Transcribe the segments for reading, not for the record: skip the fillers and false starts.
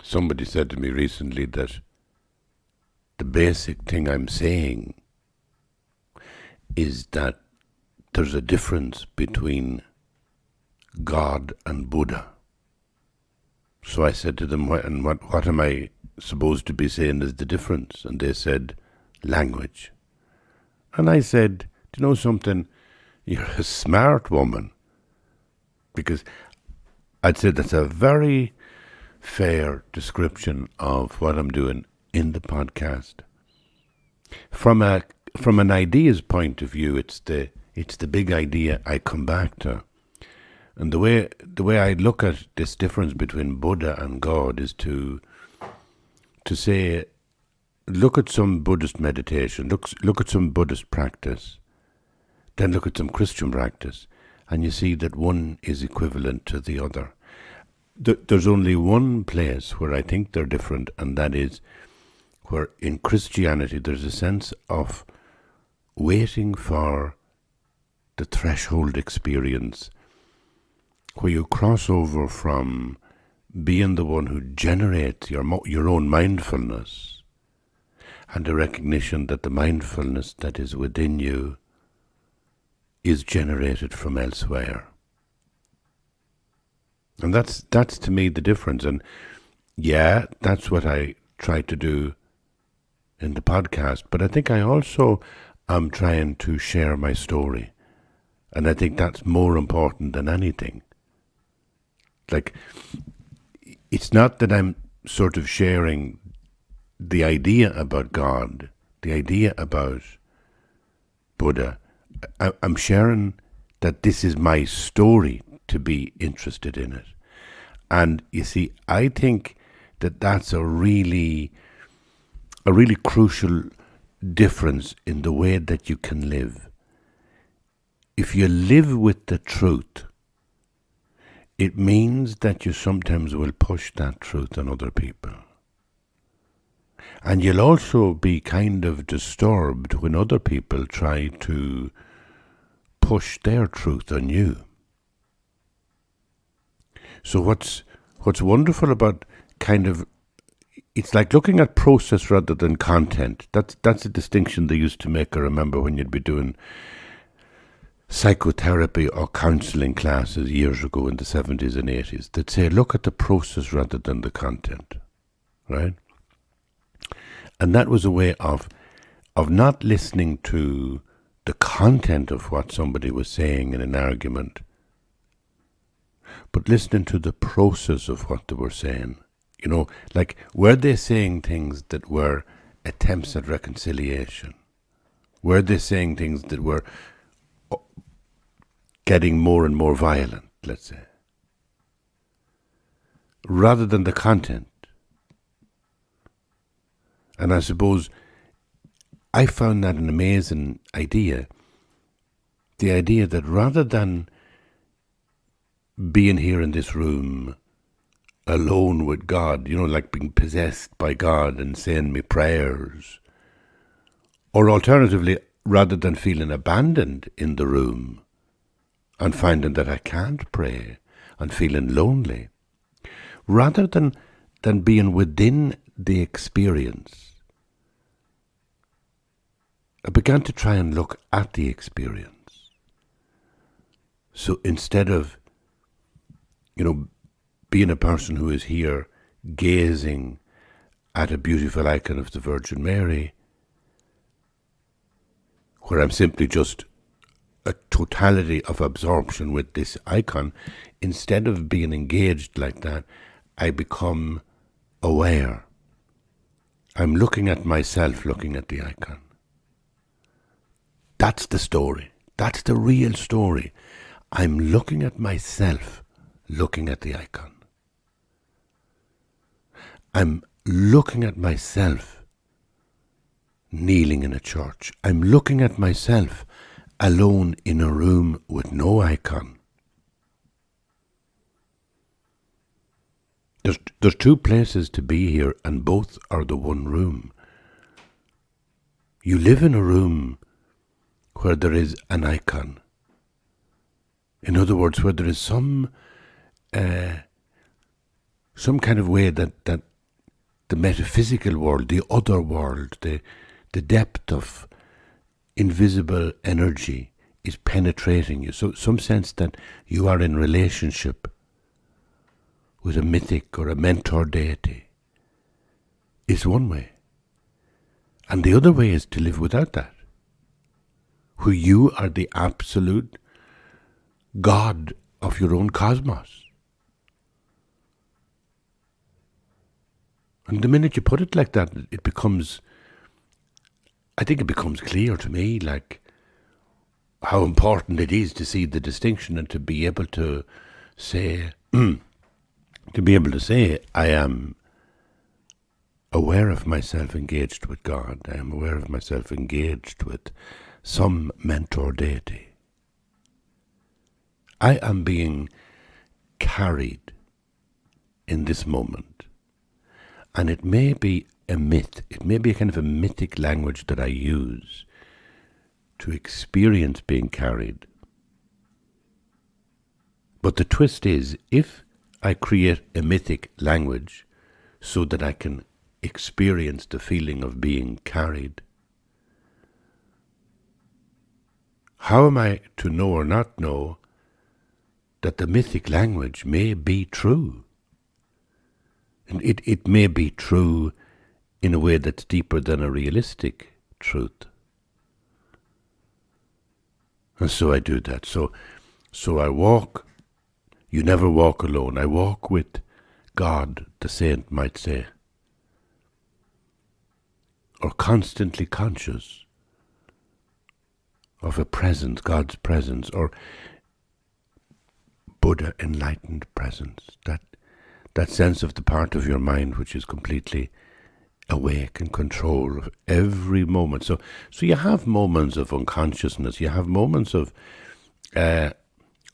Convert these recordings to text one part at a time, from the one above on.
Somebody said to me recently that the basic thing I'm saying is that there's a difference between God and Buddha. So I said to them, what am I supposed to be saying is the difference? And they said, language. And I said, do you know something? You're a smart woman. Because I'd say that's a very fair description of what I'm doing in the podcast. From an ideas point of view, it's the big idea I come back to. And the way I look at this difference between Buddha and God is to say, look at some Buddhist meditation, look at some Buddhist practice, then look at some Christian practice, and you see that one is equivalent to the other. There's only one place where I think they're different, and that is where in Christianity there's a sense of waiting for the threshold experience, where you cross over from being the one who generates your own mindfulness and the recognition that the mindfulness that is within you is generated from elsewhere. And that's to me the difference. And yeah, that's what I try to do in the podcast. But I think I also am trying to share my story. And I think that's more important than anything. Like, it's not that I'm sort of sharing the idea about God, the idea about Buddha. I'm sharing that this is my story to be interested in it. And you see, I think that that's a really crucial difference in the way that you can live. If you live with the truth, it means that you sometimes will push that truth on other people. And you'll also be kind of disturbed when other people try to push their truth on you. So what's wonderful about it's like looking at process rather than content. That's a distinction they used to make, I remember, when you'd be doing psychotherapy or counseling classes years ago in the 70s and 80s. They'd say, look at the process rather than the content, right? And that was a way of not listening to the content of what somebody was saying in an argument, but listening to the process of what they were saying. You know, like, were they saying things that were attempts at reconciliation? Were they saying things that were getting more and more violent, let's say, rather than the content? And I suppose I found that an amazing idea. The idea that rather than being here in this room alone with God, you know, like being possessed by God and saying me prayers, or alternatively, rather than feeling abandoned in the room and finding that I can't pray and feeling lonely, rather than being within the experience, I began to try and look at the experience. So instead of, you know, being a person who is here gazing at a beautiful icon of the Virgin Mary, where I'm simply just a totality of absorption with this icon, instead of being engaged like that, I become aware. I'm looking at myself looking at the icon. That's the story. That's the real story. I'm looking at myself looking at the icon. I'm looking at myself kneeling in a church. I'm looking at myself alone in a room with no icon. There's two places to be here, and both are the one room. You live in a room where there is an icon. In other words, where there is some kind of way that the metaphysical world, the other world, the depth of invisible energy is penetrating you. So some sense that you are in relationship with a mythic or a mentor deity is one way. And the other way is to live without that, where you are the absolute God of your own cosmos. And the minute you put it like that, it becomes, I think it becomes clear to me, like, how important it is to see the distinction and to be able to say, I am aware of myself engaged with God. I am aware of myself engaged with some mentor deity. I am being carried in this moment. And it may be a myth, it may be a kind of a mythic language that I use to experience being carried. But the twist is, if I create a mythic language so that I can experience the feeling of being carried, how am I to know or not know that the mythic language may be true? And it may be true in a way that's deeper than a realistic truth. And so I do that. So I walk. You never walk alone. I walk with God, the saint might say, or constantly conscious of a presence, God's presence, or Buddha enlightened presence, that sense of the part of your mind which is completely awake and control of every moment. So you have moments of unconsciousness, you have moments of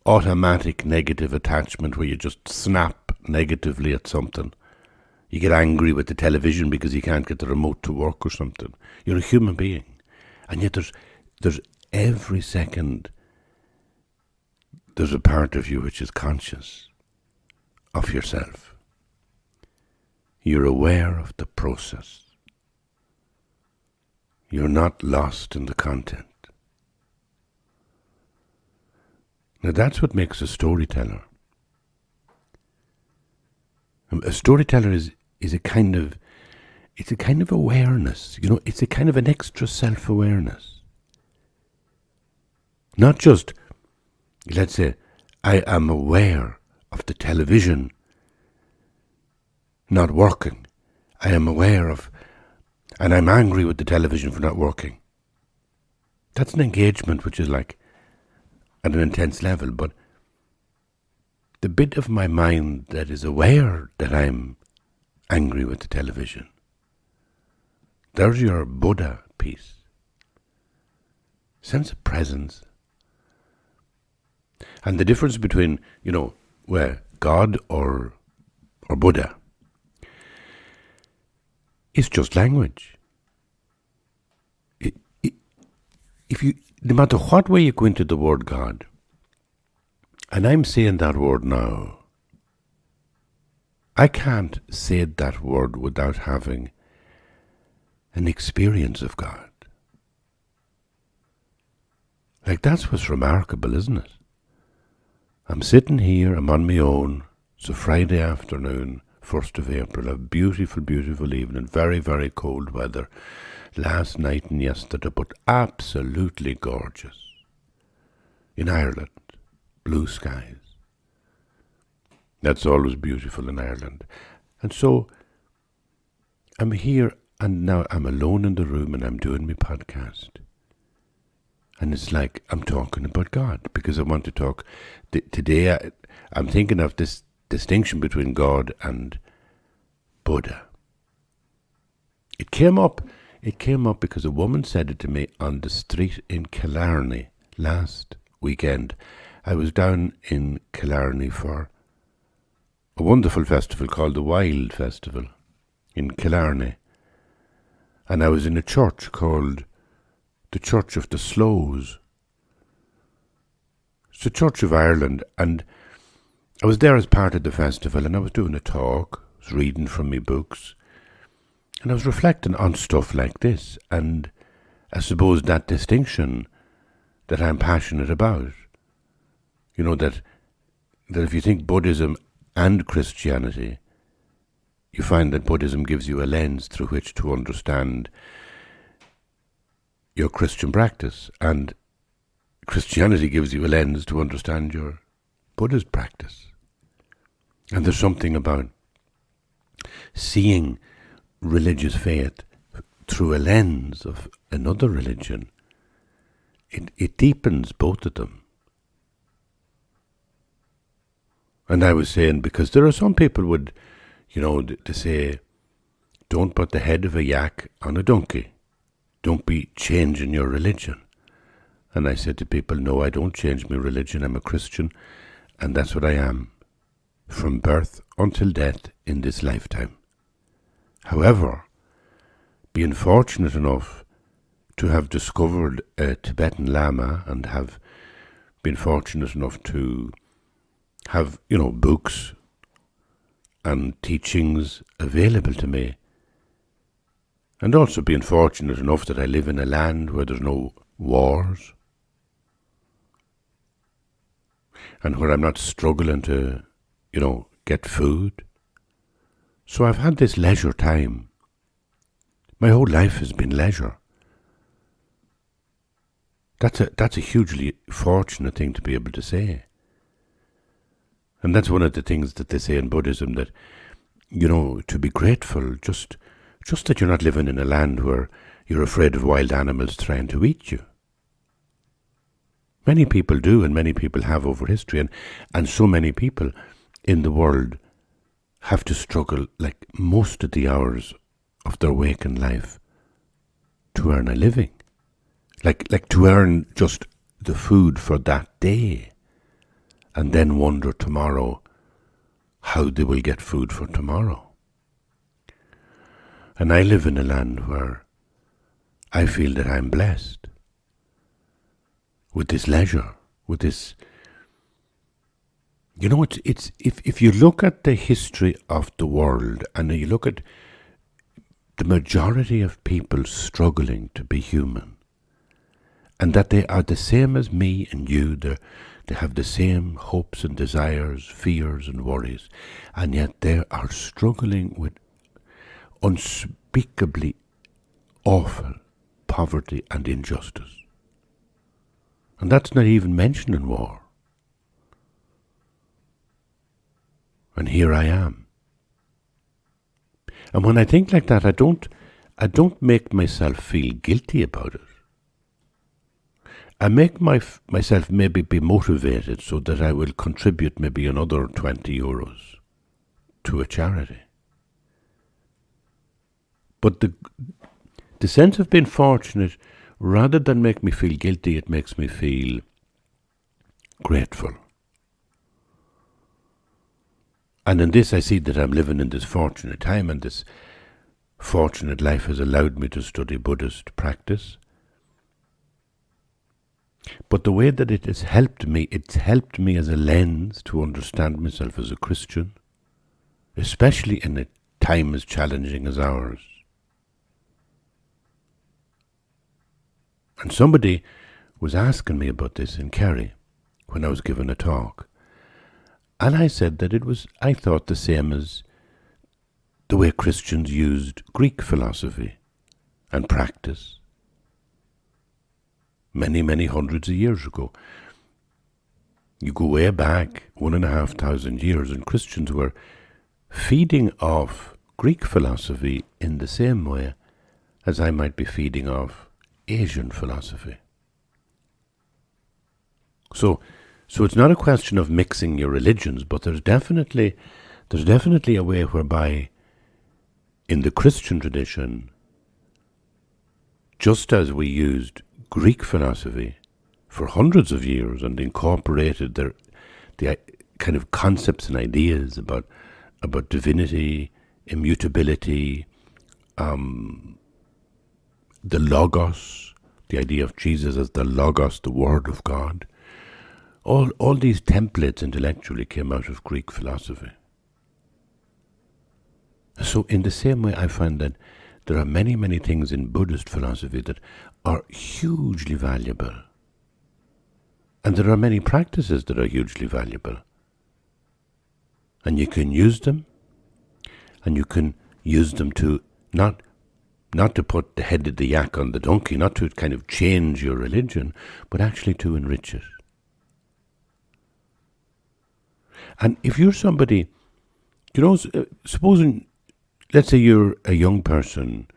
automatic negative attachment where you just snap negatively at something. You get angry with the television because you can't get the remote to work or something. You're a human being. And yet there's every second there's a part of you which is conscious of yourself. You're aware of the process. You're not lost in the content. Now that's what makes a storyteller. A storyteller is a kind of, it's a kind of awareness, it's a kind of an extra self-awareness. Not just, let's say, I am aware of the television not working. I am aware of, and I'm angry with the television for not working. That's an engagement which is like at an intense level, but the bit of my mind that is aware that I'm angry with the television, there's your Buddha piece. Sense of presence. And the difference between, where God or Buddha is just language. No matter what way you go into the word God, and I'm saying that word now, I can't say that word without having an experience of God. Like, that's what's remarkable, isn't it? I'm sitting here, I'm on my own, it's a Friday afternoon, 1st of April, a beautiful, beautiful evening, very, very cold weather, last night and yesterday, but absolutely gorgeous. In Ireland, blue skies. That's always beautiful in Ireland. And so, I'm here, and now I'm alone in the room, and I'm doing my podcast. And it's like I'm talking about God, because I want to talk. Today, I'm thinking of this distinction between God and Buddha. It came up because a woman said it to me on the street in Killarney last weekend. I was down in Killarney for a wonderful festival called the Wild Festival in Killarney. And I was in a church called the Church of the Slows. It's the Church of Ireland, and I was there as part of the festival, and I was doing a talk, I was reading from my books, And I was reflecting on stuff like this, and I suppose that distinction that I'm passionate about, that if you think Buddhism and Christianity, you find that Buddhism gives you a lens through which to understand your Christian practice, and Christianity gives you a lens to understand your Buddhist practice. And there's something about seeing religious faith through a lens of another religion. It deepens both of them. And I was saying, because there are some people would, to say, don't put the head of a yak on a donkey. Don't be changing your religion. And I said to people, no, I don't change my religion. I'm a Christian, and that's what I am, from birth until death in this lifetime. However, being fortunate enough to have discovered a Tibetan Lama and have been fortunate enough to have, books and teachings available to me, and also being fortunate enough that I live in a land where there's no wars, and where I'm not struggling to, get food. So I've had this leisure time. My whole life has been leisure. That's a hugely fortunate thing to be able to say. And that's one of the things that they say in Buddhism, that, to be grateful, just that you're not living in a land where you're afraid of wild animals trying to eat you. Many people do, and many people have over history, and so many people in the world have to struggle, like most of the hours of their waking life, to earn a living. Like to earn just the food for that day, and then wonder tomorrow how they will get food for tomorrow. And I live in a land where I feel that I'm blessed with this leisure, with this. It's if you look at the history of the world, and you look at the majority of people struggling to be human, and that they are the same as me and you, they have the same hopes and desires, fears and worries, and yet they are struggling with unspeakably awful poverty and injustice. And that's not even mentioning war. And here I am. And when I think like that, I don't make myself feel guilty about it. I make myself maybe be motivated so that I will contribute maybe another 20 euros to a charity. But the sense of being fortunate, rather than make me feel guilty, it makes me feel grateful. And in this I see that I'm living in this fortunate time, and this fortunate life has allowed me to study Buddhist practice. But the way that it has helped me, it's helped me as a lens to understand myself as a Christian, especially in a time as challenging as ours. And somebody was asking me about this in Kerry when I was giving a talk. And I said that I thought the same as the way Christians used Greek philosophy and practice many, many hundreds of years ago. You go way back 1,500 years, and Christians were feeding off Greek philosophy in the same way as I might be feeding off Asian philosophy. So it's not a question of mixing your religions, but there's definitely a way whereby in the Christian tradition, just as we used Greek philosophy for hundreds of years and incorporated the kind of concepts and ideas about divinity, immutability, the Logos, the idea of Jesus as the Logos, the Word of God. All these templates intellectually came out of Greek philosophy. So in the same way, I find that there are many, many things in Buddhist philosophy that are hugely valuable. And there are many practices that are hugely valuable. And you can use them, and you can use them to not to put the head of the yak on the donkey, not to kind of change your religion, but actually to enrich it. And if you're somebody, supposing, let's say you're a young person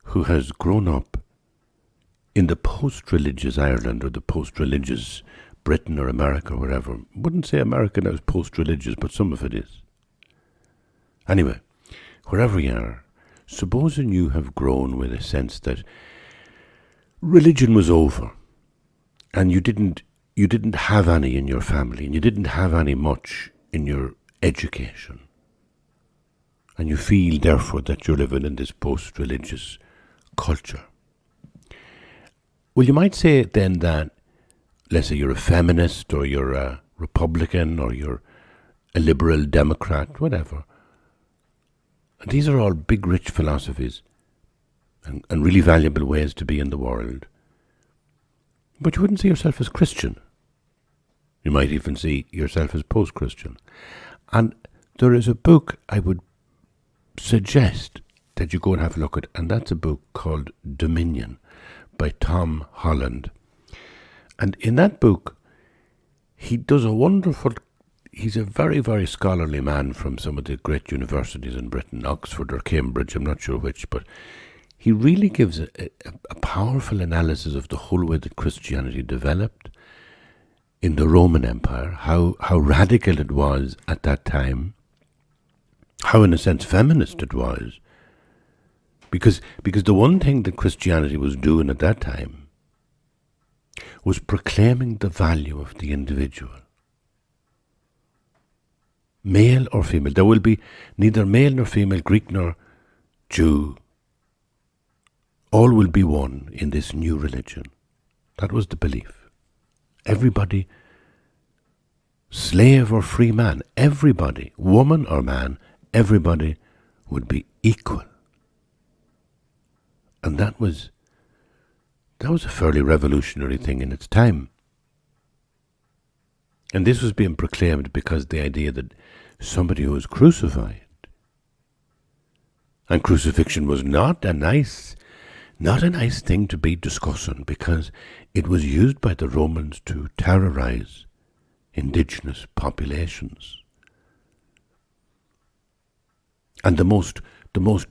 who has grown up in the post-religious Ireland or the post-religious Britain or America or wherever. I wouldn't say America now is post-religious, but some of it is. Anyway, wherever you are, supposing you have grown with a sense that religion was over and you didn't have any in your family and you didn't have any much in your education, and you feel therefore that you're living in this post-religious culture. Well, you might say then that, let's say you're a feminist or you're a Republican or you're a liberal Democrat, whatever. And these are all big, rich philosophies and really valuable ways to be in the world. But you wouldn't see yourself as Christian. You might even see yourself as post-Christian. And there is a book I would suggest that you go and have a look at, and that's a book called Dominion by Tom Holland. And in that book, he does a wonderful, he's a very, very scholarly man from some of the great universities in Britain, Oxford or Cambridge, I'm not sure which, but he really gives a powerful analysis of the whole way that Christianity developed in the Roman Empire, how radical it was at that time, how in a sense feminist it was. Because the one thing that Christianity was doing at that time was proclaiming the value of the individual. Male or female. There will be neither male nor female, Greek nor Jew. All will be one in this new religion. That was the belief. Everybody, slave or free man, everybody, woman or man, everybody would be equal. And that was a fairly revolutionary thing in its time. And this was being proclaimed because the idea that somebody who was crucified, and crucifixion was not a nice thing to be discussing, because it was used by the Romans to terrorize indigenous populations. And the most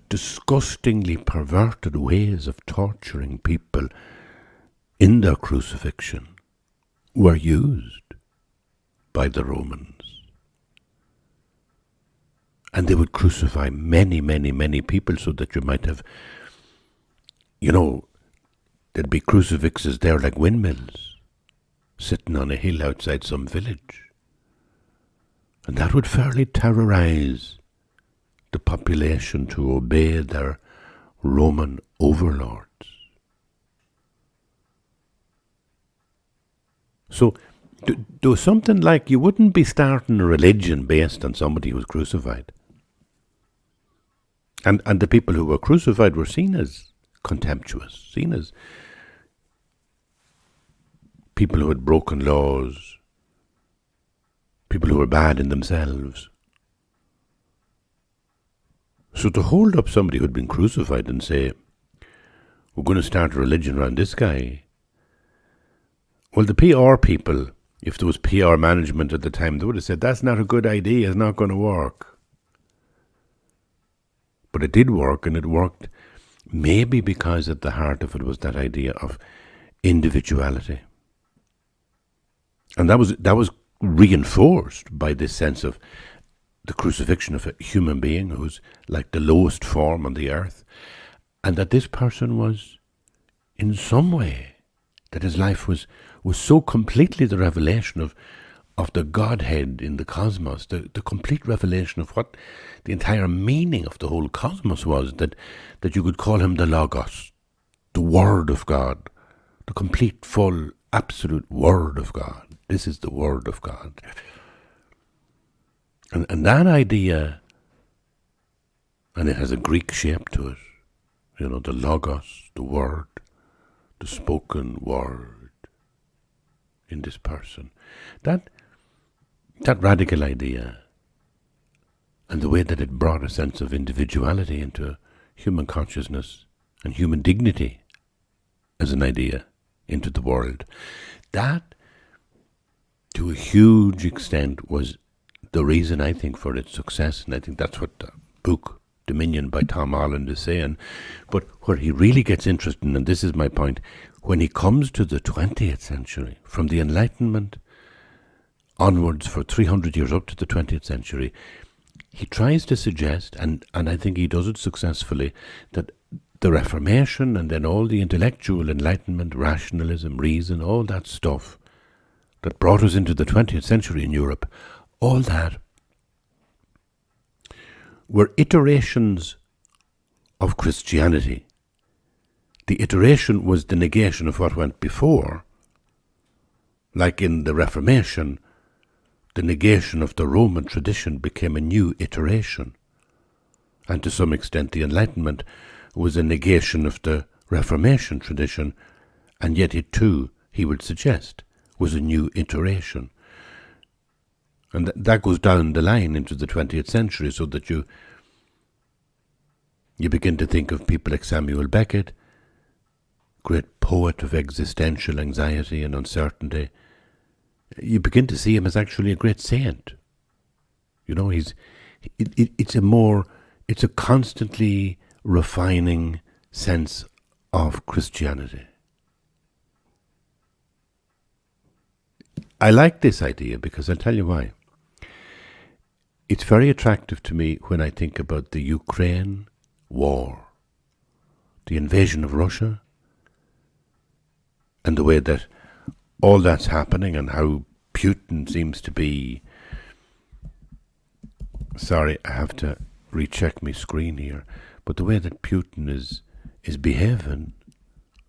disgustingly perverted ways of torturing people in their crucifixion were used by the Romans. And they would crucify many, many, many people so that you might have, there'd be crucifixes there like windmills sitting on a hill outside some village. And that would fairly terrorize the population to obey their Roman overlords. So do something like, you wouldn't be starting a religion based on somebody who was crucified. And the people who were crucified were seen as contemptuous, seen as people who had broken laws, people who were bad in themselves. So to hold up somebody who had been crucified and say, we're going to start a religion around this guy, well, the PR people, if there was PR management at the time, they would have said, that's not a good idea, it's not going to work. But it did work, and it worked maybe because at the heart of it was that idea of individuality. And that was reinforced by this sense of the crucifixion of a human being who's like the lowest form on the earth, and that this person was, in some way, that his life was so completely the revelation of the Godhead in the cosmos, the complete revelation of what the entire meaning of the whole cosmos was, that you could call him the Logos, the Word of God, the complete, full, absolute Word of God. This is the Word of God. And that idea, and it has a Greek shape to it, the logos, the word, the spoken word in this person. That radical idea, and the way that it brought a sense of individuality into human consciousness and human dignity as an idea into the world, that to a huge extent was the reason, I think, for its success. And I think that's what the book Dominion by Tom Holland is saying. But where he really gets interesting, and this is my point, when he comes to the 20th century, from the Enlightenment onwards for 300 years up to the 20th century, he tries to suggest, and I think he does it successfully, that the Reformation and then all the intellectual enlightenment, rationalism, reason, all that stuff that brought us into the 20th century in Europe, all that were iterations of Christianity. The iteration was the negation of what went before, like in the Reformation, the negation of the Roman tradition became a new iteration. And to some extent the Enlightenment was a negation of the Reformation tradition, and yet it too, he would suggest, was a new iteration. And that goes down the line into the 20th century, so that you begin to think of people like Samuel Beckett, great poet of existential anxiety and uncertainty. You begin to see him as actually a great saint. It's a constantly refining sense of Christianity. I like this idea because I'll tell you why. It's very attractive to me when I think about the Ukraine war, the invasion of Russia, and the way that all that's happening and how Putin seems to be... Sorry, I have to recheck my screen here. But the way that Putin is behaving,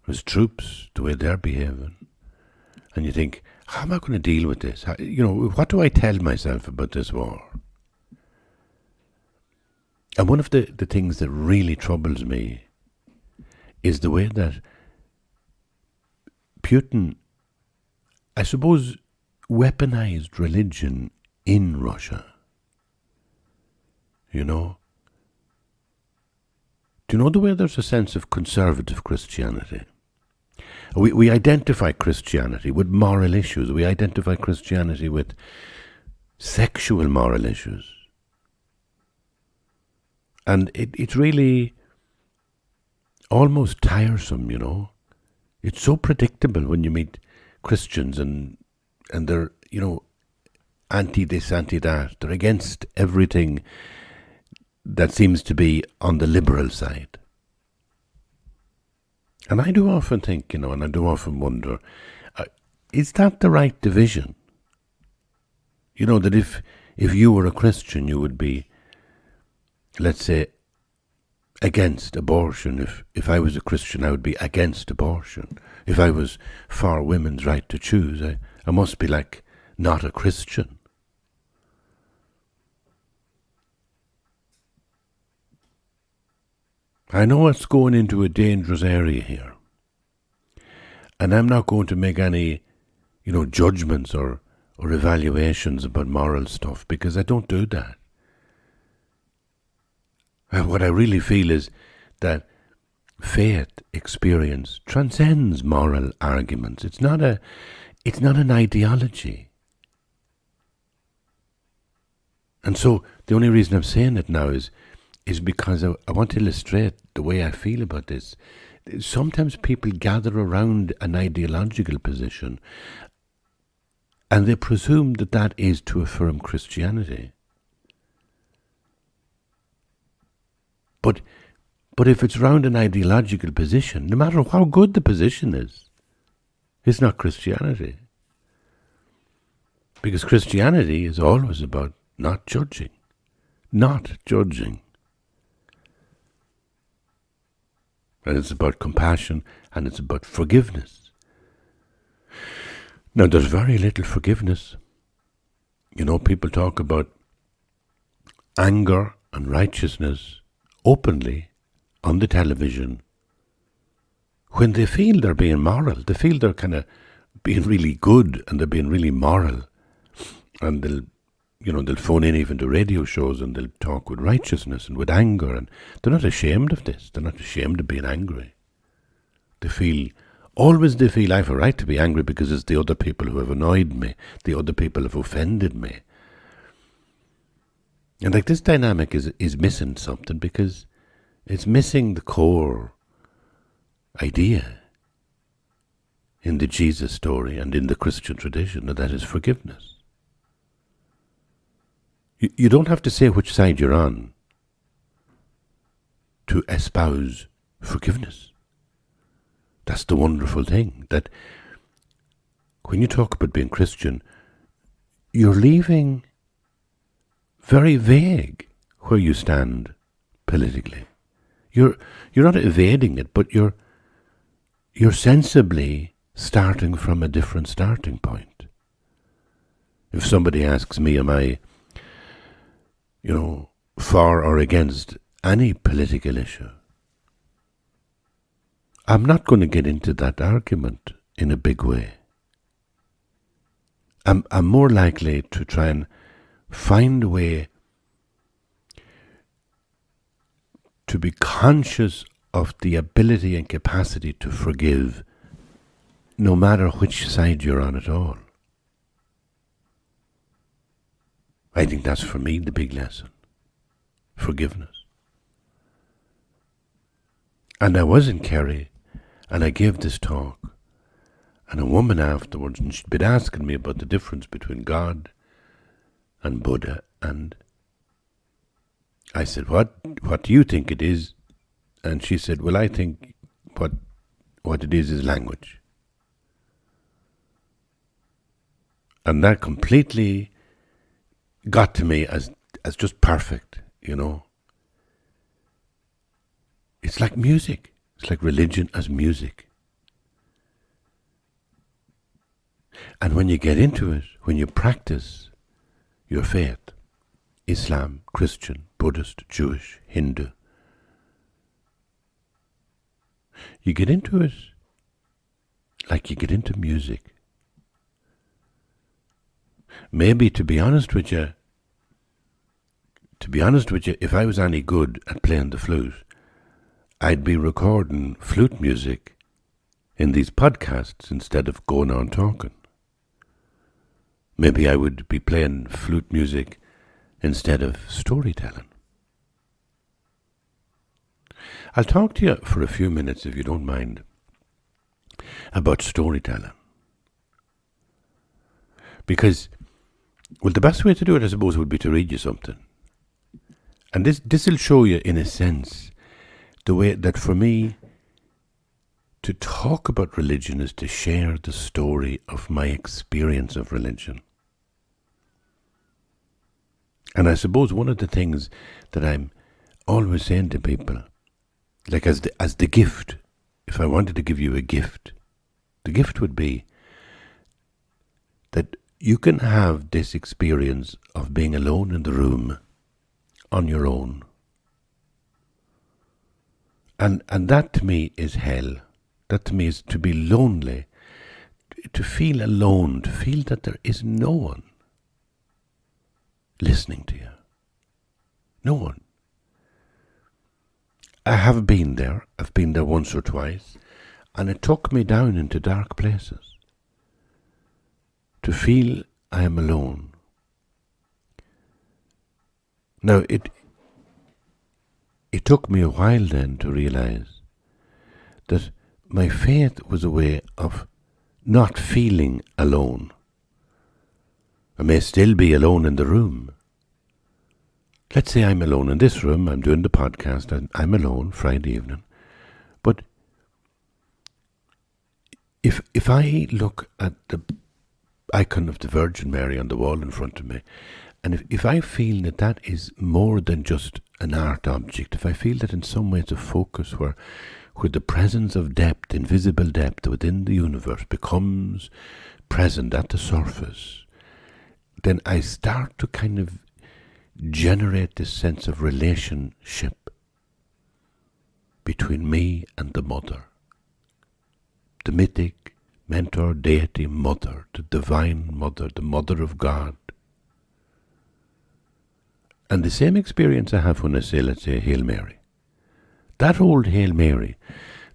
his troops, the way they're behaving, and you think, how am I going to deal with this? What do I tell myself about this war? And one of the things that really troubles me is the way that Putin, I suppose, weaponized religion in Russia. Do you know the way there's a sense of conservative Christianity? We identify Christianity with moral issues. We identify Christianity with sexual moral issues. And it's really almost tiresome, It's so predictable when you meet Christians and they're, anti this, anti that. They're against everything that seems to be on the liberal side. And I do often think, and I do often wonder, is that the right division? That if you were a Christian, you would be, let's say, against abortion. If I was a Christian, I would be against abortion. If I was for women's right to choose, I must be not a Christian. I know it's going into a dangerous area here. And I'm not going to make any, judgments or evaluations about moral stuff, because I don't do that. And what I really feel is that faith experience transcends moral arguments. It's not an ideology. And so the only reason I'm saying it now is because I want to illustrate the way I feel about this. Sometimes people gather around an ideological position and they presume that is to affirm Christianity. But if it's around an ideological position, no matter how good the position is, it's not Christianity. Because Christianity is always about not judging. Not judging. And it's about compassion, and it's about forgiveness. Now, there's very little forgiveness. People talk about anger and righteousness openly on the television, when they feel they're being moral, they feel they're kind of being really good and they're being really moral, and they'll phone in even to radio shows and they'll talk with righteousness and with anger, and they're not ashamed of this. They're not ashamed of being angry. They feel I have a right to be angry because it's the other people who have annoyed me, the other people have offended me. And like this dynamic is missing something, because it's missing the core idea in the Jesus story and in the Christian tradition, and that is forgiveness. You don't have to say which side you're on to espouse forgiveness. That's the wonderful thing, that when you talk about being Christian, you're leaving very vague where you stand politically. You're not evading it, but you're sensibly starting from a different starting point. If somebody asks me, am I, for or against any political issue, I'm not going to get into that argument in a big way. I'm more likely to try and find a way to be conscious of the ability and capacity to forgive, no matter which side you're on at all. I think that's, for me, the big lesson. Forgiveness. And I was in Kerry, and I gave this talk, and a woman afterwards, and she'd been asking me about the difference between God and Buddha, and I said, what do you think it is? And she said, well, I think what it is language. And that completely got to me as just perfect, It's like music. It's like religion as music. And when you get into it, when you practice your faith, Islam, Christian, Buddhist, Jewish, Hindu, you get into it like you get into music. Maybe, to be honest with you, if I was any good at playing the flute, I'd be recording flute music in these podcasts instead of going on talking. Maybe I would be playing flute music instead of storytelling. I'll talk to you for a few minutes, if you don't mind, about storytelling. Because, the best way to do it, I suppose, would be to read you something. And this will show you, in a sense, the way that, for me, to talk about religion is to share the story of my experience of religion. And I suppose one of the things that I'm always saying to people, like as the gift, if I wanted to give you a gift, the gift would be that you can have this experience of being alone in the room on your own. And that to me is hell. That to me is to be lonely, to feel alone, to feel that there is no one listening to you. No one. I have been there. I've been there once or twice, and it took me down into dark places to feel I am alone. Now, it took me a while then to realize that my faith was a way of not feeling alone. I may still be alone in the room. Let's say I'm alone in this room, I'm doing the podcast, and I'm alone Friday evening. But if I look at the icon of the Virgin Mary on the wall in front of me, and if I feel that that is more than just an art object, if I feel that in some way it's a focus where the presence of depth, invisible depth within the universe becomes present at the surface, then I start to kind of generate this sense of relationship. between me and the Mother, the mythic mentor, deity, Mother, the divine Mother, the Mother of God. And the same experience I have when I say, let's say, Hail Mary. That old Hail Mary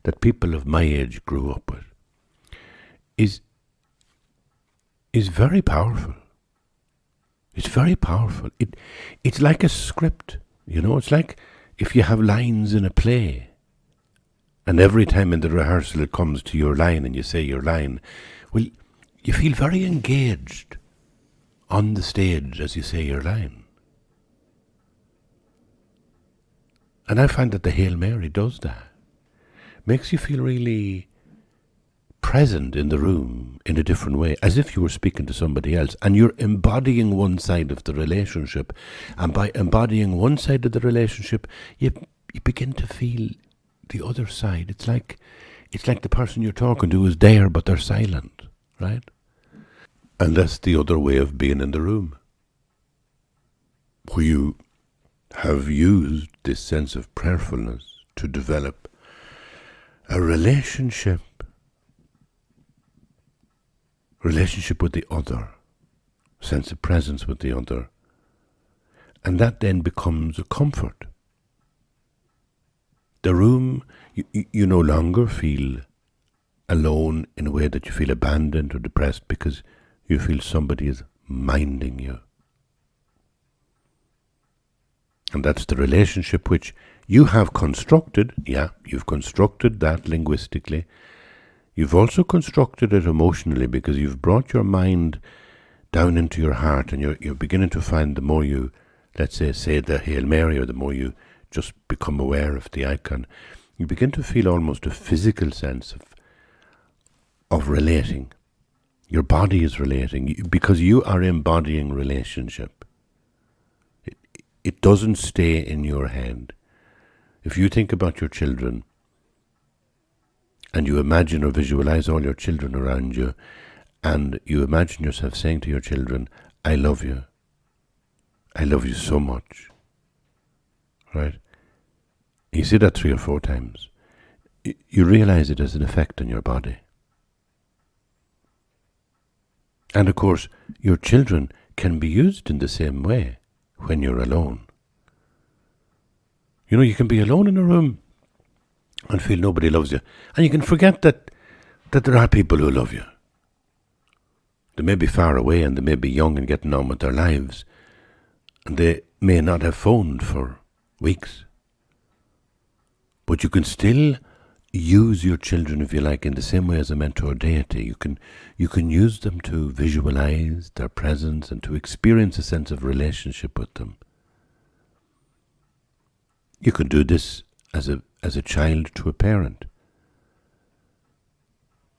that people of my age grew up with is very powerful. It's very powerful. It's like a script, It's like if you have lines in a play, and every time in the rehearsal it comes to your line and you say your line, well, you feel very engaged on the stage as you say your line. And I find that the Hail Mary does that. Makes you feel really present in the room in a different way, as if you were speaking to somebody else, and you're embodying one side of the relationship. And by embodying one side of the relationship, you begin to feel the other side. It's like the person you're talking to is there, but they're silent, right? And that's the other way of being in the room, where you have used this sense of prayerfulness to develop a relationship with the other, sense of presence with the other, and that then becomes a comfort. The room, you no longer feel alone in a way that you feel abandoned or depressed, because you feel somebody is minding you. And that's the relationship which you have constructed. Yeah, you've constructed that linguistically. You've also constructed it emotionally, because you've brought your mind down into your heart, and you're beginning to find, the more you, let's say the Hail Mary, or the more you just become aware of the icon, you begin to feel almost a physical sense of relating. Your body is relating, because you are embodying relationship. It doesn't stay in your head. If you think about your children, and you imagine or visualize all your children around you, and you imagine yourself saying to your children, I love you. I love you so much. Right? You say that 3 or 4 times. You realize it has an effect on your body. And of course, your children can be used in the same way when you're alone. You can be alone in a room and feel nobody loves you. And you can forget that there are people who love you. They may be far away, and they may be young and getting on with their lives, and they may not have phoned for weeks. But you can still use your children, if you like, in the same way as a mentor deity. You can use them to visualize their presence and to experience a sense of relationship with them. You can do this as a child to a parent.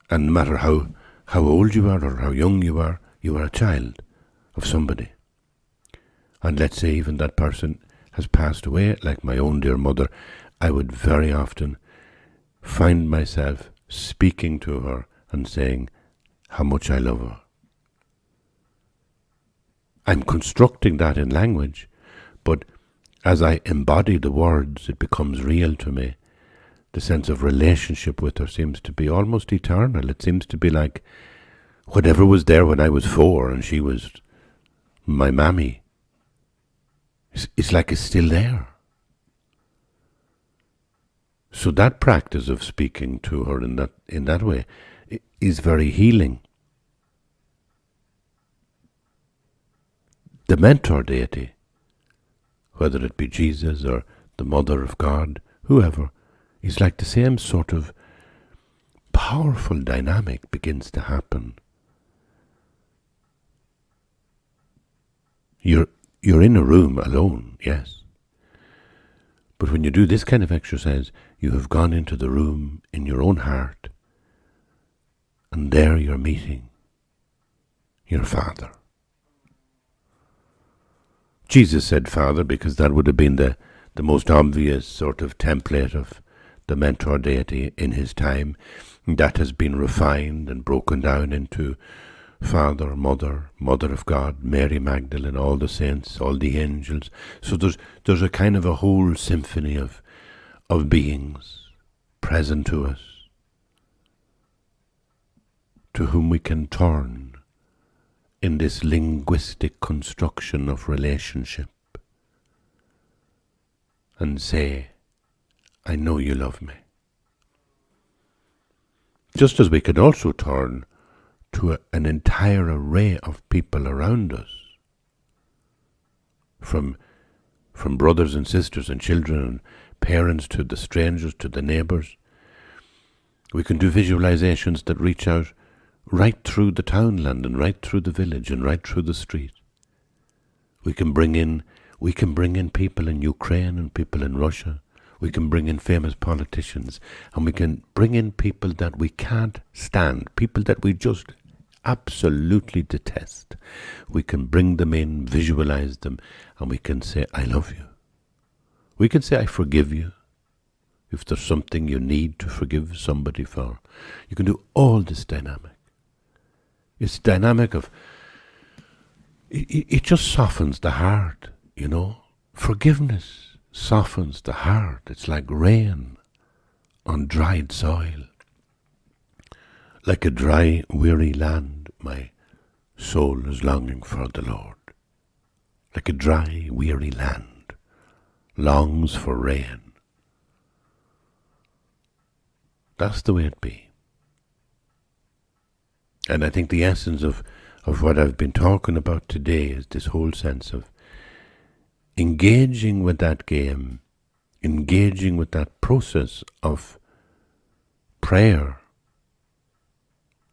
And no matter how old you are or how young you are a child of somebody. And let's say even that person has passed away, like my own dear mother, I would very often find myself speaking to her and saying how much I love her. I'm constructing that in language, but as I embody the words, it becomes real to me. The sense of relationship with her seems to be almost eternal. It seems to be like whatever was there when I was 4 and she was my mammy. It's like it's still there. So that practice of speaking to her in that way is very healing. The mentor deity, whether it be Jesus or the Mother of God, whoever, is like the same sort of powerful dynamic begins to happen. You're in a room alone, yes. But when you do this kind of exercise, you have gone into the room in your own heart, and there you're meeting your Father. Jesus said Father because that would have been the most obvious sort of template of the mentor deity in his time. That has been refined and broken down into Father, Mother, Mother of God, Mary Magdalene, all the saints, all the angels. So there's a kind of a whole symphony of of beings present to us, to whom we can turn in this linguistic construction of relationship and say, I know you love me. Just as we can also turn to an entire array of people around us, from brothers and sisters and children and parents to the strangers to the neighbours. We can do visualizations that reach out right through the townland and right through the village and right through the street. We can bring in people in Ukraine and people in Russia. We can bring in famous politicians, and we can bring in people that we can't stand, people that we just absolutely detest. We can bring them in, visualize them, and we can say, I love you. We can say, I forgive you. If there's something you need to forgive somebody for, you can do all this dynamic. It's dynamic of, it just softens the heart, you know. Forgiveness softens the heart. It's like rain on dried soil. Like a dry, weary land, my soul is longing for the Lord. Like a dry, weary land longs for rain. That's the way it be. And I think the essence of what I've been talking about today is this whole sense of engaging with that game, engaging with that process of prayer.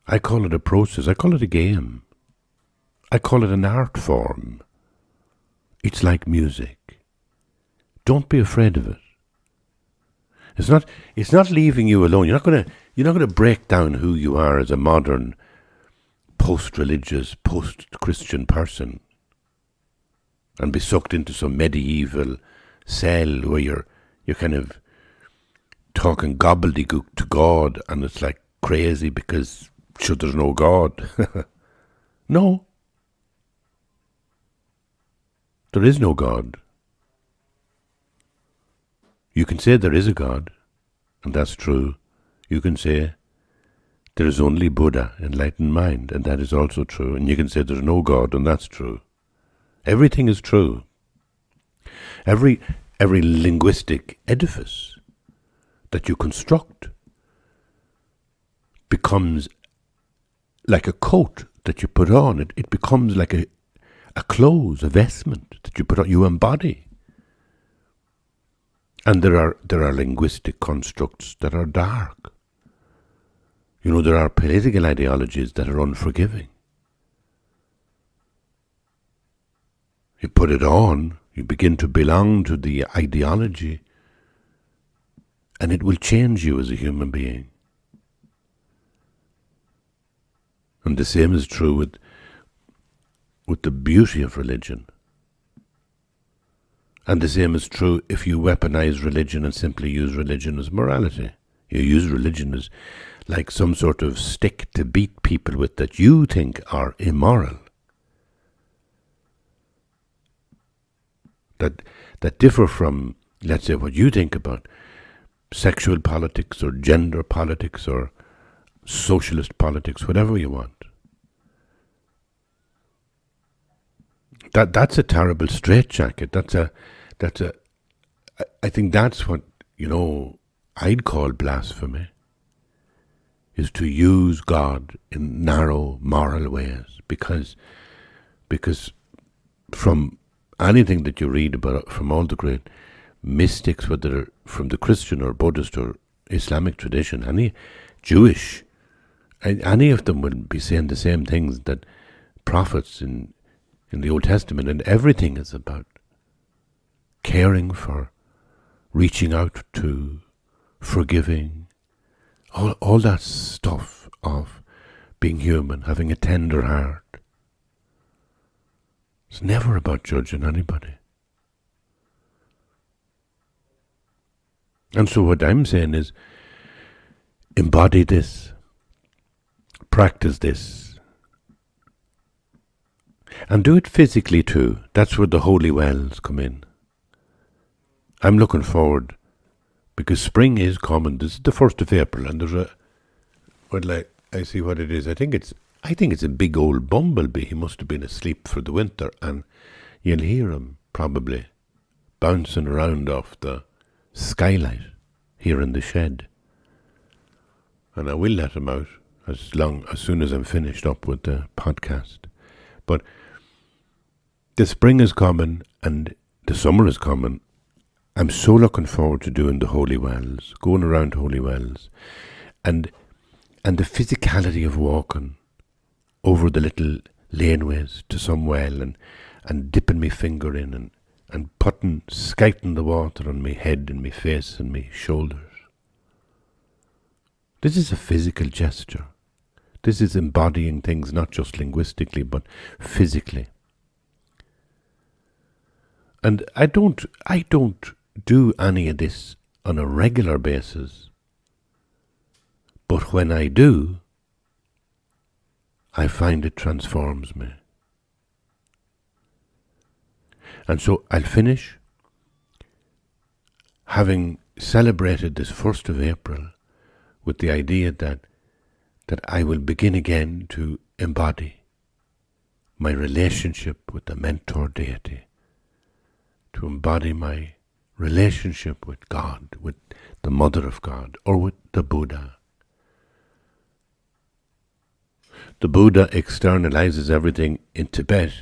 I call it a process, I call it a game. I call it an art form. It's like music. Don't be afraid of it. It's not leaving you alone. You're not going to break down who you are as a modern, post-religious, post-Christian person and be sucked into some medieval cell where you're kind of talking gobbledygook to God, and it's like crazy because there's no God. No. There is no God. You can say there is a God, and that's true. You can say there is only Buddha, enlightened mind, and that is also true. And you can say there's no God, and that's true. Everything is true. Every linguistic edifice that you construct becomes like a coat that you put on. It becomes like a clothes, a vestment that you put on. You embody. And there are linguistic constructs that are dark. You know, there are political ideologies that are unforgiving. You put it on, you begin to belong to the ideology, and it will change you as a human being. And the same is true with the beauty of religion. And the same is true if you weaponize religion and simply use religion as morality. You use religion as like some sort of stick to beat people with that you think are immoral. That differ from, let's say, what you think about sexual politics or gender politics or socialist politics, whatever you want. That's a terrible straitjacket. I think that's what, I'd call blasphemy, is to use God in narrow moral ways, because from anything that you read about, from all the great mystics, whether from the Christian or Buddhist or Islamic tradition, any Jewish, any of them will be saying the same things that prophets in the Old Testament, and everything is about caring for, reaching out to, forgiving, all that stuff of being human, having a tender heart. It's never about judging anybody. And so what I'm saying is, embody this, practice this, and do it physically too. That's where the holy wells come in. I'm looking forward Because spring is coming. This is the 1st of April, and there's I see what it is. I think it's a big old bumblebee. He must have been asleep for the winter, and you'll hear him probably bouncing around off the skylight here in the shed. And I will let him out as soon as I'm finished up with the podcast. But the spring is coming and the summer is coming. I'm so looking forward to doing the holy wells, going around holy wells, and the physicality of walking over the little laneways to some well and dipping my finger in and scouting the water on my head and my face and my shoulders. This is a physical gesture. This is embodying things not just linguistically but physically. And I don't do any of this on a regular basis, but when I do, I find it transforms me. And so I'll finish, having celebrated this 1st of April, with the idea that I will begin again to embody my relationship with the mentor deity, to embody my relationship with God, with the Mother of God, or with the Buddha. The Buddha externalizes everything. In Tibet,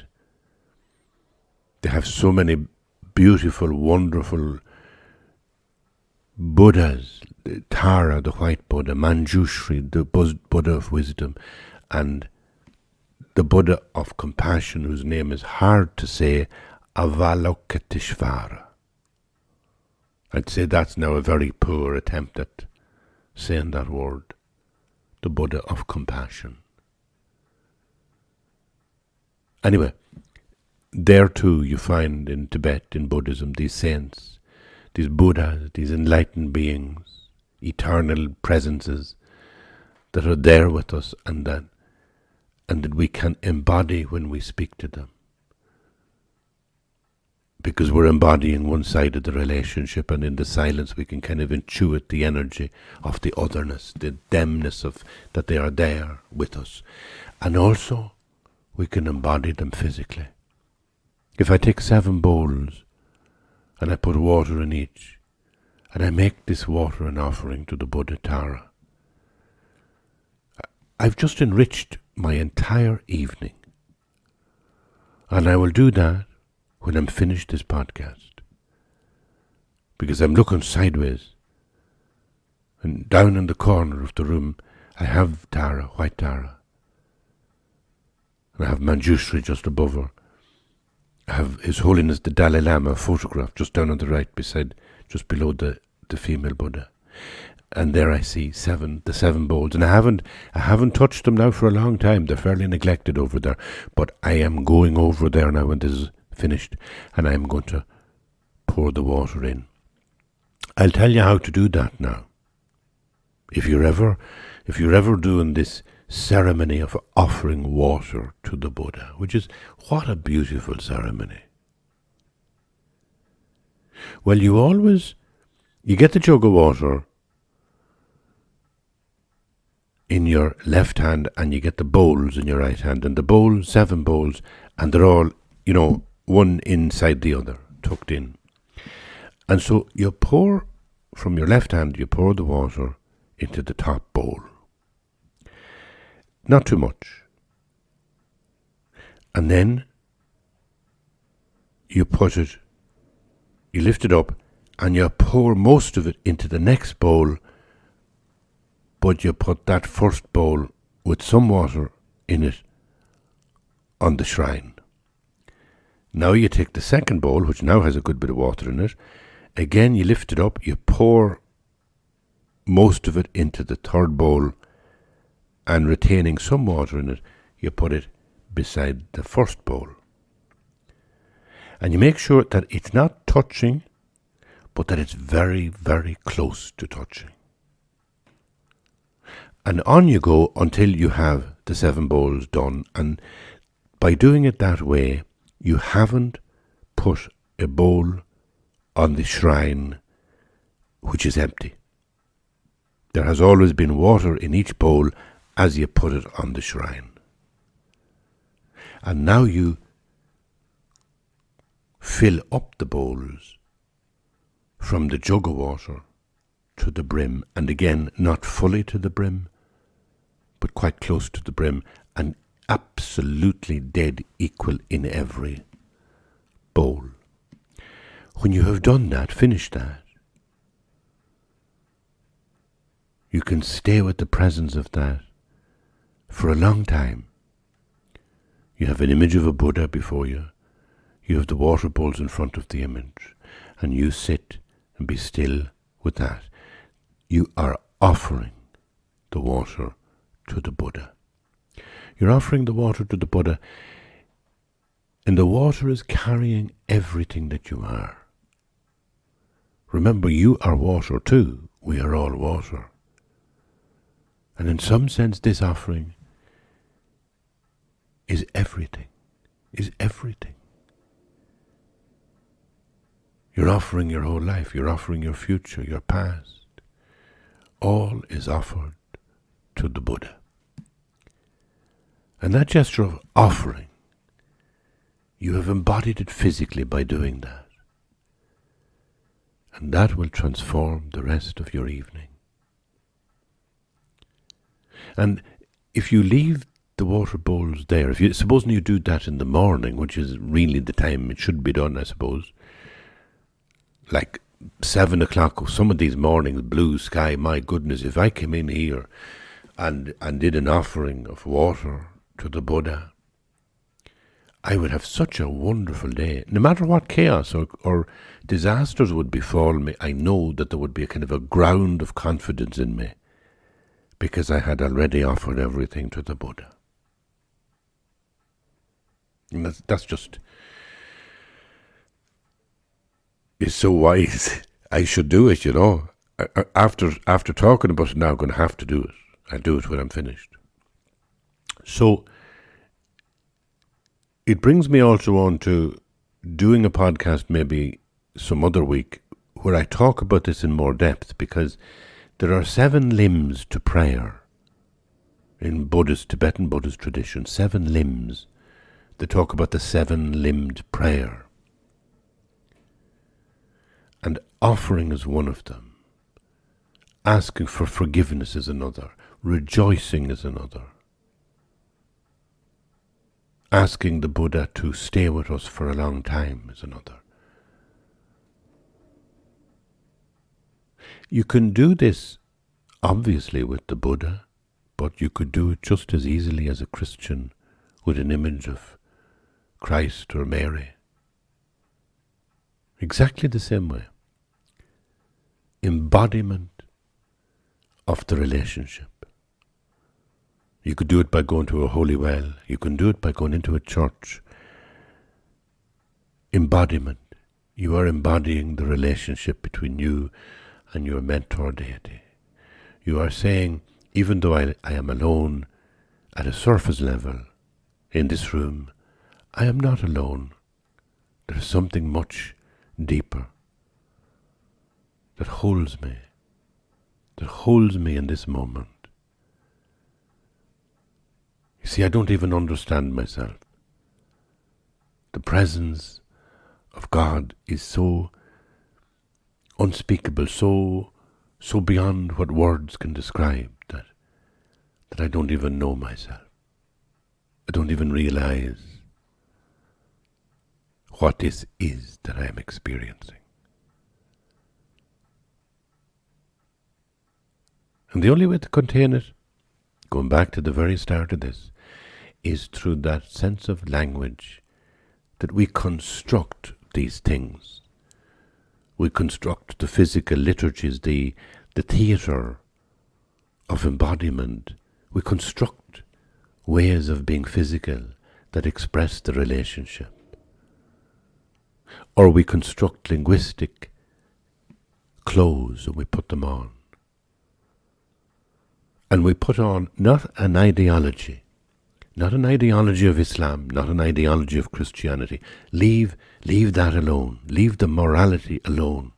they have so many beautiful, wonderful Buddhas. Tara, the white Buddha, Manjushri, the Buddha of wisdom, and the Buddha of compassion, whose name is hard to say, Avalokiteshvara. I'd say that's now a very poor attempt at saying that word. The Buddha of compassion. Anyway, there too you find in Tibet, in Buddhism, these saints, these Buddhas, these enlightened beings, eternal presences that are there with us and that we can embody when we speak to them. Because we're embodying one side of the relationship, and in the silence we can kind of intuit the energy of the otherness, the themness of that they are there with us. And also we can embody them physically. If I take 7 bowls and I put water in each, and I make this water an offering to the Buddha Tara, I've just enriched my entire evening. And I will do that when I'm finished this podcast. Because I'm looking sideways, and down in the corner of the room I have Tara, white Tara. And I have Manjushri just above her. I have His Holiness the Dalai Lama photographed just down on the right just below the female Buddha. And there I see the 7 bowls. And I haven't touched them now for a long time. They're fairly neglected over there. But I am going over there now when this is finished, and I'm going to pour the water in. I'll tell you how to do that now. If you're ever doing this ceremony of offering water to the Buddha, which is what a beautiful ceremony. Well, you get the jug of water in your left hand, and you get the bowls in your right hand, and the bowls, 7 bowls, and they're all, one inside the other, tucked in. And so you pour, from your left hand, you pour the water into the top bowl. Not too much. And then you lift it up, and you pour most of it into the next bowl, but you put that first bowl with some water in it on the shrine. Now you take the second bowl, which now has a good bit of water in it. Again, you lift it up, you pour most of it into the third bowl, and retaining some water in it, you put it beside the first bowl. And you make sure that it's not touching, but that it's very, very close to touching. And on you go until you have the 7 bowls done. And by doing it that way, you haven't put a bowl on the shrine which is empty. There has always been water in each bowl as you put it on the shrine. And now you fill up the bowls from the jug of water to the brim, and again, not fully to the brim, but quite close to the brim, and absolutely dead equal in every bowl. When you have done that, finished that, you can stay with the presence of that for a long time. You have an image of a Buddha before you. You have the water bowls in front of the image, and you sit and be still with that. You are offering the water to the Buddha. You're offering the water to the Buddha, and the water is carrying everything that you are. Remember, you are water too. We are all water. And in some sense, this offering is everything, is everything. You're offering your whole life. You're offering your future, your past. All is offered to the Buddha. And that gesture of offering, you have embodied it physically by doing that. And that will transform the rest of your evening. And if you leave the water bowls there, supposing you do that in the morning, which is really the time it should be done, I suppose, like 7 o'clock, or some of these mornings, blue sky, my goodness, if I came in here and did an offering of water to the Buddha, I would have such a wonderful day. No matter what chaos or disasters would befall me, I know that there would be a kind of a ground of confidence in me, because I had already offered everything to the Buddha. And that's just, it's so wise. I should do it, you know. After talking about it now, I'm going to have to do it. I'll do it when I'm finished. So it brings me also on to doing a podcast maybe some other week where I talk about this in more depth, because there are 7 limbs to prayer in Buddhist, Tibetan Buddhist tradition. 7 limbs. They talk about the 7-limbed prayer. And offering is one of them. Asking for forgiveness is another. Rejoicing is another. Asking the Buddha to stay with us for a long time is another. You can do this, obviously, with the Buddha, but you could do it just as easily as a Christian with an image of Christ or Mary. Exactly the same way. Embodiment of the relationship. You could do it by going to a holy well. You can do it by going into a church. Embodiment. You are embodying the relationship between you and your mentor deity. You are saying, even though I am alone at a surface level in this room, I am not alone. There is something much deeper that holds me in this moment. You see, I don't even understand myself. The presence of God is so unspeakable, so beyond what words can describe, that I don't even know myself. I don't even realize what this is that I am experiencing. And the only way to contain it, going back to the very start of this, is through that sense of language that we construct these things. We construct the physical liturgies, the theatre of embodiment. We construct ways of being physical that express the relationship. Or we construct linguistic clothes and we put them on. And we put on not an ideology of Islam, not an ideology of Christianity. Leave that alone. Leave the morality alone.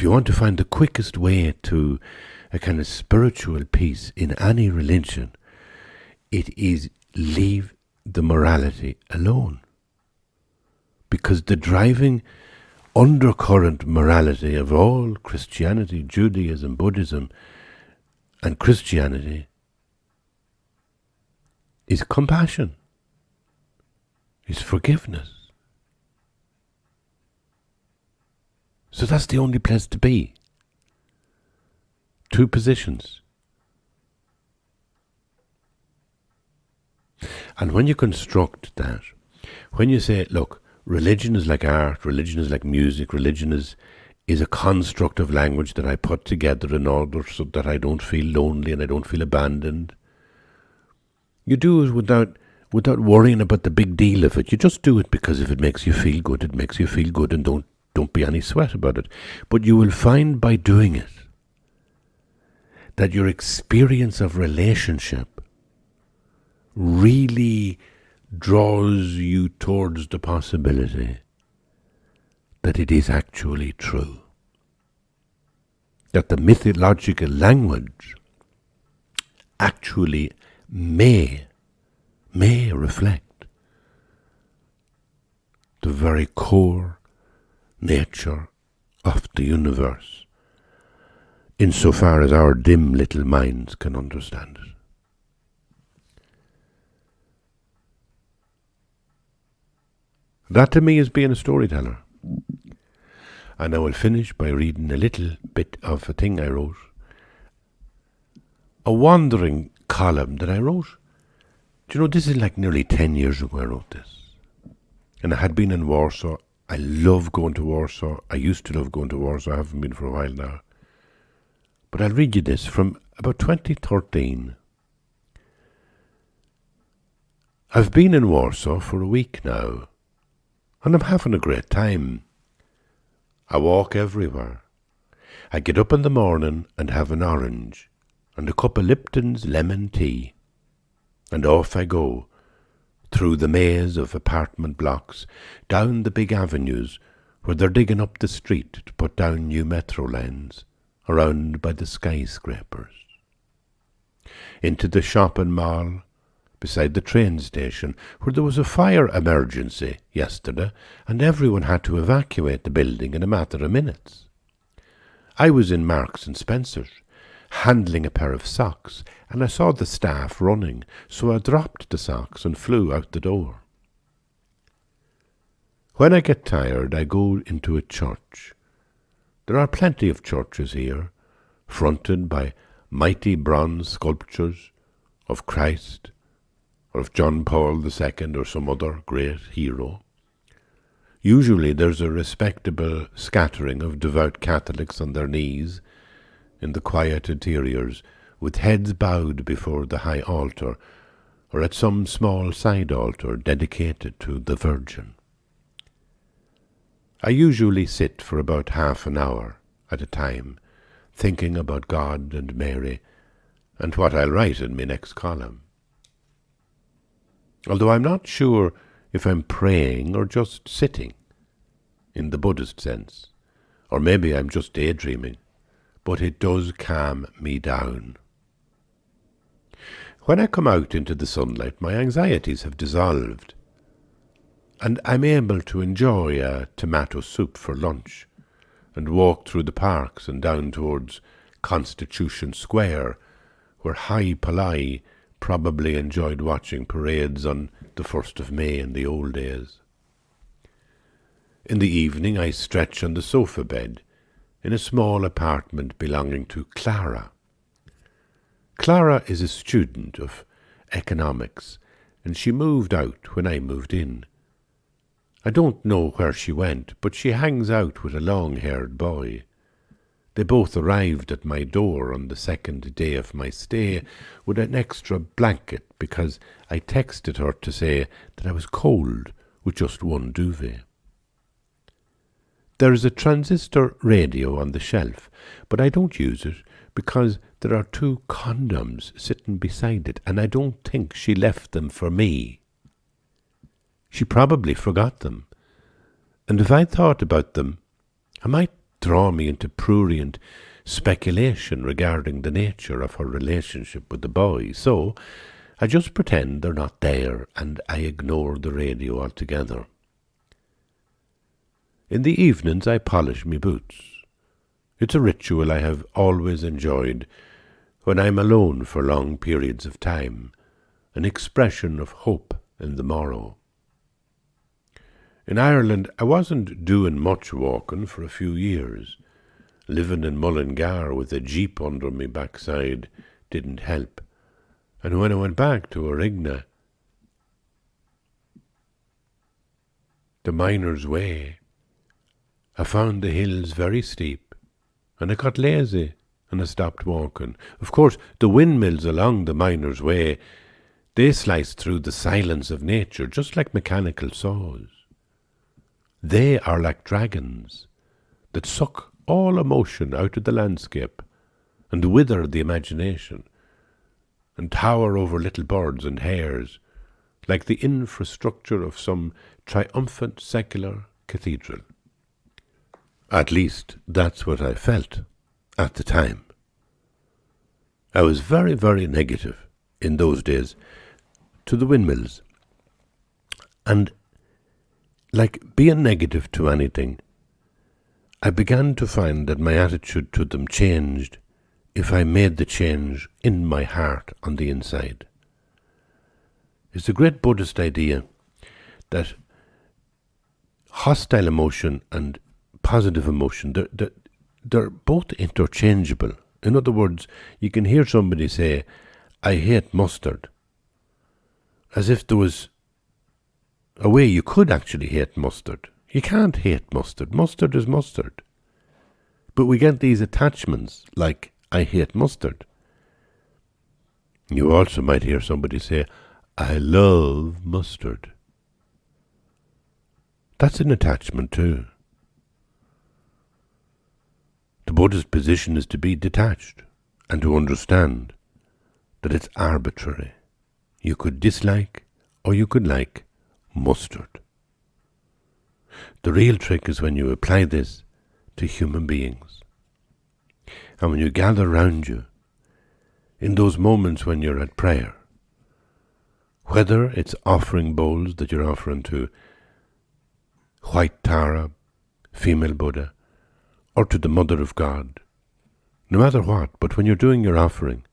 if you want to find the quickest way to a kind of spiritual peace in any religion, it is leave the morality alone. Because the driving undercurrent morality of all Christianity, Judaism, Buddhism, and Christianity is compassion, is forgiveness. So that's the only place to be. Two positions. And when you construct that, when you say, look, religion is like art, religion is like music, religion is a construct of language that I put together in order so that I don't feel lonely and I don't feel abandoned. You do it without worrying about the big deal of it. You just do it because if it makes you feel good, it makes you feel good, and don't be any sweat about it. But you will find by doing it that your experience of relationship really draws you towards the possibility that it is actually true. That the mythological language actually may reflect the very core nature of the universe, insofar as our dim little minds can understand it. That to me is being a storyteller. And I will finish by reading a little bit of a thing I wrote. A wandering column that I wrote. Do you know, this is like nearly 10 years ago I wrote this. And I had been in Warsaw. I love going to Warsaw. I used to love going to Warsaw. I haven't been for a while now. But I'll read you this from about 2013. I've been in Warsaw for a week now, and I'm having a great time. I walk everywhere. I get up in the morning and have an orange and a cup of Lipton's lemon tea. And off I go, through the maze of apartment blocks, down the big avenues where they're digging up the street to put down new metro lines, around by the skyscrapers. Into the shopping mall, beside the train station, where there was a fire emergency yesterday and everyone had to evacuate the building in a matter of minutes. I was in Marks and Spencer's, handling a pair of socks, and I saw the staff running, so I dropped the socks and flew out the door. When I get tired, I go into a church. There are plenty of churches here, fronted by mighty bronze sculptures of Christ, or of John Paul II or some other great hero. Usually there's a respectable scattering of devout Catholics on their knees in the quiet interiors, with heads bowed before the high altar, or at some small side altar dedicated to the Virgin. I usually sit for about half an hour at a time, thinking about God and Mary, and what I'll write in my next column. Although I'm not sure if I'm praying or just sitting, in the Buddhist sense, or maybe I'm just daydreaming, but it does calm me down. When I come out into the sunlight, my anxieties have dissolved, and I'm able to enjoy a tomato soup for lunch, and walk through the parks and down towards Constitution Square, where Hai Palai probably enjoyed watching parades on the 1st of May in the old days. In the evening I stretch on the sofa bed in a small apartment belonging to Clara. Clara is a student of economics, and she moved out when I moved in. I don't know where she went, but she hangs out with a long-haired boy. They both arrived at my door on the second day of my stay with an extra blanket because I texted her to say that I was cold with just one duvet. There is a transistor radio on the shelf, but I don't use it because there are 2 condoms sitting beside it, and I don't think she left them for me. She probably forgot them, and if I thought about them, I might draw me into prurient speculation regarding the nature of her relationship with the boy. So I just pretend they're not there and I ignore the radio altogether. In the evenings I polish me boots. It's a ritual I have always enjoyed when I'm alone for long periods of time, an expression of hope in the morrow. In Ireland I wasn't doing much walking for a few years. Living in Mullingar with a jeep under me backside didn't help. And when I went back to Origna, the Miner's Way, I found the hills very steep, and I got lazy, and I stopped walking. Of course, the windmills along the Miner's Way, they slice through the silence of nature just like mechanical saws. They are like dragons that suck all emotion out of the landscape and wither the imagination and tower over little birds and hares like the infrastructure of some triumphant secular cathedral. At least that's what I felt at the time. I was very, very negative in those days to the windmills. And like being negative to anything, I began to find that my attitude to them changed if I made the change in my heart on the inside. It's a great Buddhist idea that hostile emotion and positive emotion, they're both interchangeable. In other words, you can hear somebody say, I hate mustard, as if there was a way you could actually hate mustard. You can't hate mustard. Mustard is mustard. But we get these attachments like, I hate mustard. You also might hear somebody say, I love mustard. That's an attachment too. The Buddhist position is to be detached and to understand that it's arbitrary. You could dislike or you could like mustard. The real trick is when you apply this to human beings. And when you gather round you, in those moments when you're at prayer, whether it's offering bowls that you're offering to White Tara, female Buddha, or to the Mother of God, no matter what, but when you're doing your offering,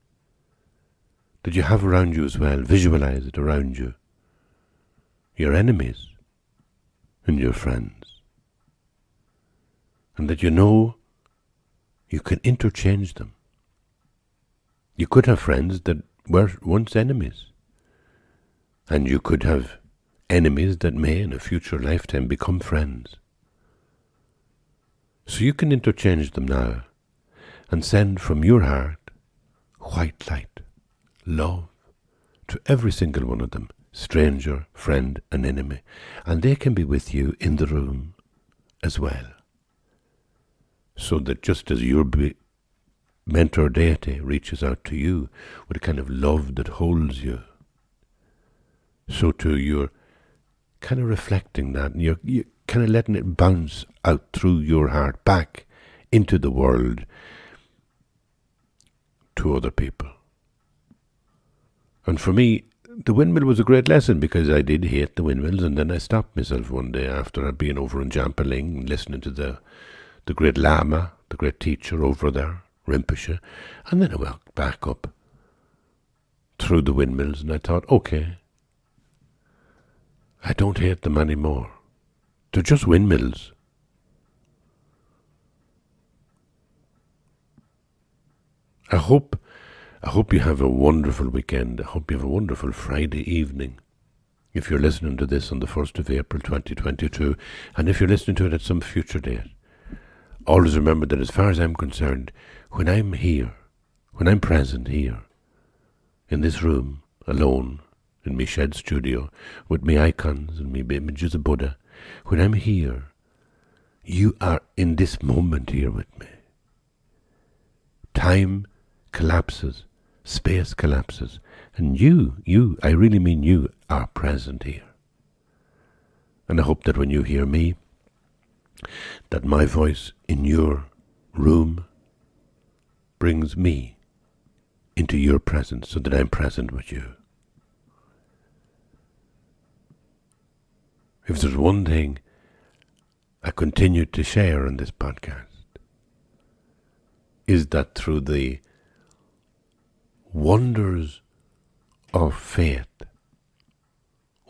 that you have around you as well, visualize it around you, your enemies and your friends, and that you know you can interchange them. You could have friends that were once enemies, and you could have enemies that may in a future lifetime become friends. So you can interchange them now and send from your heart white light, love, to every single one of them, stranger, friend and enemy, and they can be with you in the room as well. So that just as your mentor deity reaches out to you with a kind of love that holds you, so too you're kind of reflecting that, and you're kind of letting it bounce out through your heart back into the world to other people. And for me, the windmill was a great lesson, because I did hate the windmills, and then I stopped myself one day after I'd been over in Jampaling listening to the great Lama, the great teacher over there, Rinpoche, and then I walked back up through the windmills and I thought, okay, I don't hate them anymore. They're just windmills. I hope you have a wonderful weekend. I hope you have a wonderful Friday evening. If you're listening to this on the 1st of April 2022, and if you're listening to it at some future date, always remember that as far as I'm concerned, when I'm here, when I'm present here, in this room, alone, in my shed studio, with me icons and me images of Buddha, when I'm here, you are in this moment here with me. Time collapses, space collapses, and you, I really mean you, are present here. And I hope that when you hear me, that my voice in your room brings me into your presence so that I'm present with you. If there's one thing I continue to share in this podcast, is that through the wonders of faith,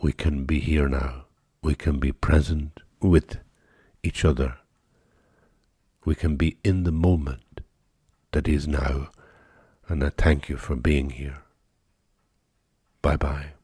we can be here now. We can be present with each other. We can be in the moment that is now. And I thank you for being here. Bye-bye.